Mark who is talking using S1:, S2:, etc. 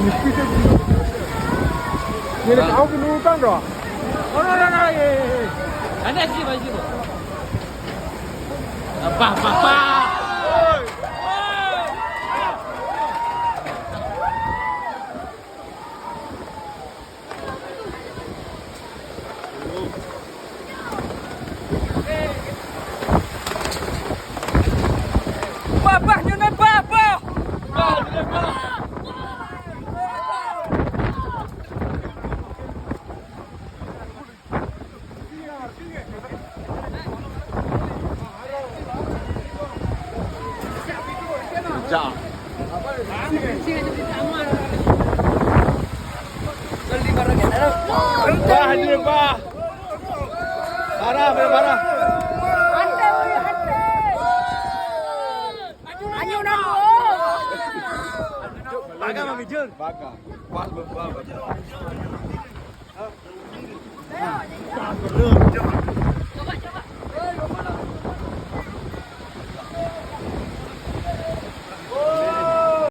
S1: Ni nak tahu penurutan dah. Oh, no, ye.
S2: Ada sih baju. Apa. Papa, nyunan papa.
S1: Kencang. Bah, hadir bah. Parah.
S3: Ayunan
S1: Baga mami jun. Baga. Kuat berbal baca.